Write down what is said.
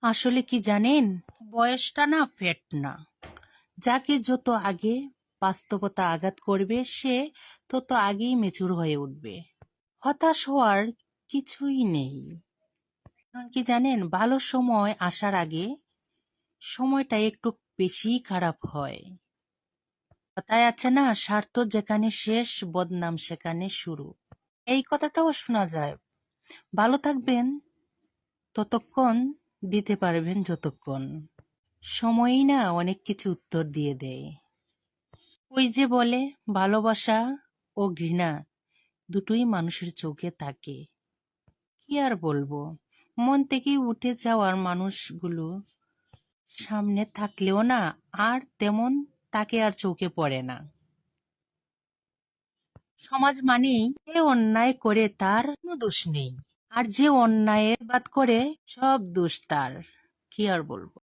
আসলে কি জানেন, বয়সটা না ফ্যাট না। যাকে যত আগে বাস্তবতা আঘাত করবে সে তত আগেই মেচুর হয়ে উঠবে। হতাশ হওয়ার কিছুই নেই। কারণ কি জানেন, ভালো সময় আসার আগে সময়টা একটু বেশি খারাপ হয়। কথায় আছে না, স্বার্থ যেখানে শেষ বদনাম সেখানে শুরু। এই কথাটাও শোনা যায়। ভালো থাকবেন ততক্ষণ, দিতে পারবেন যতক্ষণ। সময়ই না অনেক কিছু উত্তর দিয়ে দেয়। ওই যে বলে, ভালোবাসা ও ঘৃণা দুটোই মানুষের চোখে থাকে। কি আর বলবো, মন থেকে উঠে যাওয়ার মানুষগুলো সামনে থাকলেও না আর তেমন তাকে আর চোখে পড়ে না। সমাজ মানেই যে অন্যায় করে তার কোনো দোষ নেই, আর যে অন্যায়ের বাদ করে সব দোষ তার। কি আর বলবো।